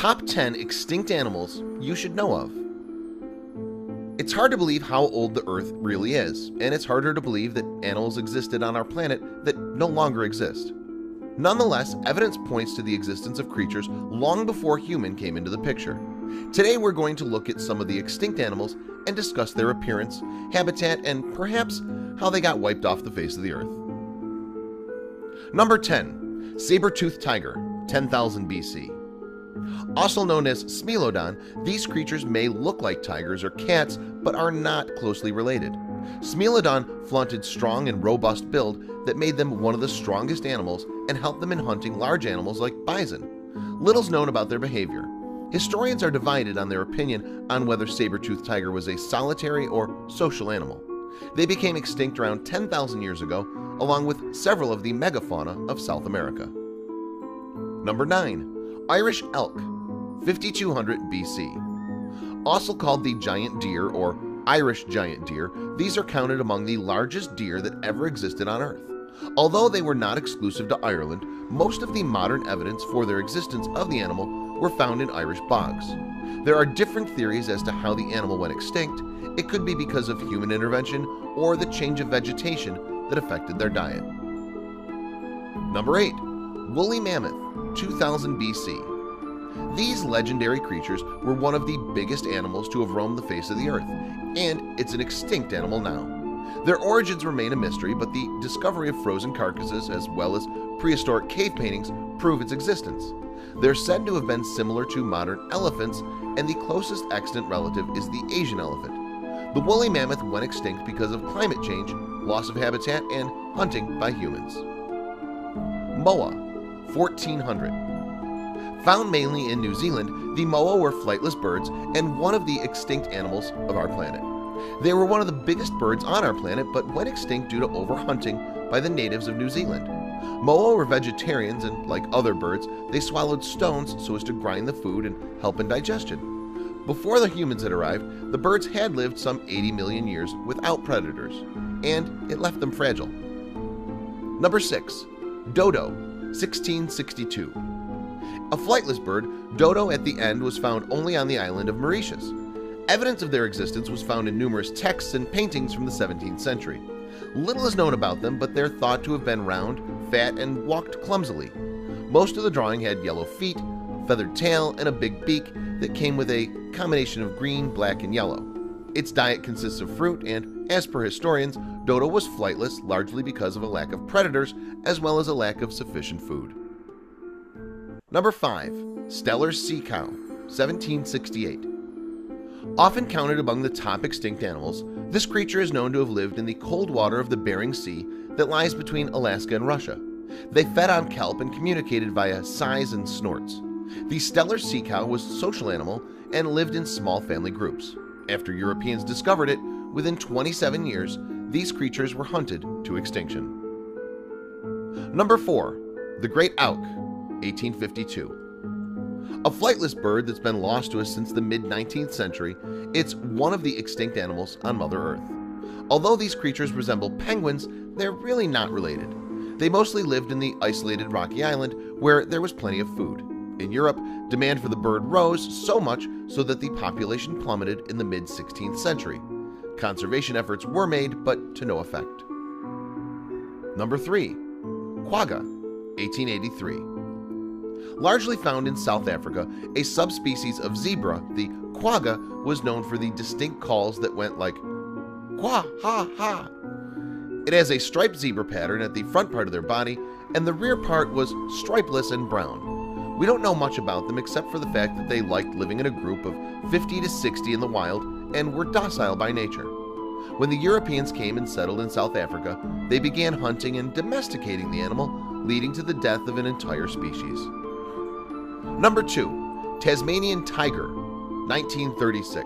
Top 10 extinct animals you should know of. It's hard to believe how old the Earth really is, and it's harder to believe that animals existed on our planet that no longer exist. Nonetheless, evidence points to the existence of creatures long before human came into the picture. Today we're going to look at some of the extinct animals and discuss their appearance, habitat, and perhaps how they got wiped off the face of the Earth. Number 10. Saber-toothed tiger, 10,000 BC. Also known as Smilodon, these creatures may look like tigers or cats but are not closely related. Smilodon flaunted strong and robust build that made them one of the strongest animals and helped them in hunting large animals like bison. Little's known about their behavior. Historians are divided on their opinion on whether saber-toothed tiger was a solitary or social animal. They became extinct around 10,000 years ago, along with several of the megafauna of South America. Number 9. Irish elk, 5200 BC. Also called the giant deer or Irish giant deer, these are counted among the largest deer that ever existed on Earth. Although they were not exclusive to Ireland, most of the modern evidence for their existence of the animal were found in Irish bogs. There are different theories as to how the animal went extinct. It could be because of human intervention or the change of vegetation that affected their diet. Number 8. Woolly mammoth, 2000 BC. These legendary creatures were one of the biggest animals to have roamed the face of the Earth, and it's an extinct animal now. Their origins remain a mystery, but the discovery of frozen carcasses as well as prehistoric cave paintings prove its existence. They're said to have been similar to modern elephants, and the closest extant relative is the Asian elephant. The woolly mammoth went extinct because of climate change, loss of habitat, and hunting by humans. Moa, 1400. Found mainly in New Zealand, the moa were flightless birds and one of the extinct animals of our planet. They were one of the biggest birds on our planet but went extinct due to overhunting by the natives of New Zealand. Moa were vegetarians and, like other birds, they swallowed stones so as to grind the food and help in digestion. Before the humans had arrived, the birds had lived some 80 million years without predators, and it left them fragile. Number 6. Dodo, 1662. A flightless bird, dodo at the end was found only on the island of Mauritius. Evidence of their existence was found in numerous texts and paintings from the 17th century. Little is known about them, but they're thought to have been round, fat, and walked clumsily. Most of the drawing had yellow feet, feathered tail, and a big beak that came with a combination of green, black, and yellow. Its diet consists of fruit, and as per historians, dodo was flightless largely because of a lack of predators as well as a lack of sufficient food. Number 5. Steller sea cow, 1768. Often counted among the top extinct animals, this creature is known to have lived in the cold water of the Bering Sea that lies between Alaska and Russia. They fed on kelp and communicated via sighs and snorts. The Steller sea cow was a social animal and lived in small family groups. After Europeans discovered it, within 27 years, these creatures were hunted to extinction. Number 4. The Great Auk, 1852. A flightless bird that's been lost to us since the mid-19th century, it's one of the extinct animals on Mother Earth. Although these creatures resemble penguins, they're really not related. They mostly lived in the isolated rocky island where there was plenty of food. In Europe, demand for the bird rose so much so that the population plummeted in the mid-16th century. Conservation efforts were made, but to no effect. Number 3. Quagga, 1883. Largely found in South Africa, a subspecies of zebra, the quagga was known for the distinct calls that went like quah ha ha. It has a striped zebra pattern at the front part of their body, and the rear part was stripeless and brown. We don't know much about them except for the fact that they liked living in a group of 50 to 60 in the wild and were docile by nature. When the Europeans came and settled in South Africa, they began hunting and domesticating the animal, leading to the death of an entire species. Number 2. Tasmanian tiger, 1936.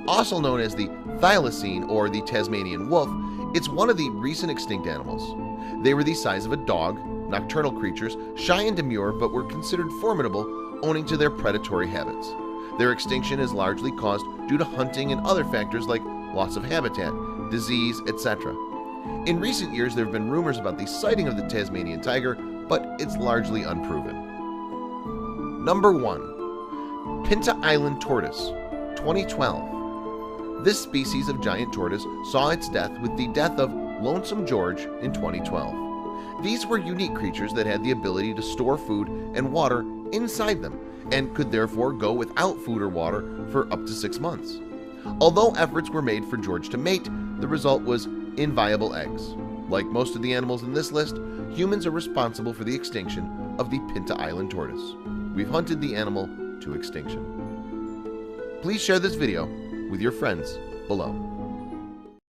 Also known as the thylacine or the Tasmanian wolf, it's one of the recent extinct animals. They were the size of a dog, nocturnal creatures, shy and demure but were considered formidable owing to their predatory habits. Their extinction is largely caused due to hunting and other factors like loss of habitat, disease, etc. In recent years, there have been rumors about the sighting of the Tasmanian tiger, but it's largely unproven. Number 1. Pinta Island Tortoise, 2012. This species of giant tortoise saw its death with the death of Lonesome George in 2012. These were unique creatures that had the ability to store food and water inside them and could therefore go without food or water for up to 6 months. Although efforts were made for George to mate, the result was inviable eggs. Like most of the animals in this list, humans are responsible for the extinction of the Pinta Island tortoise. We've hunted the animal to extinction. Please share this video with your friends below.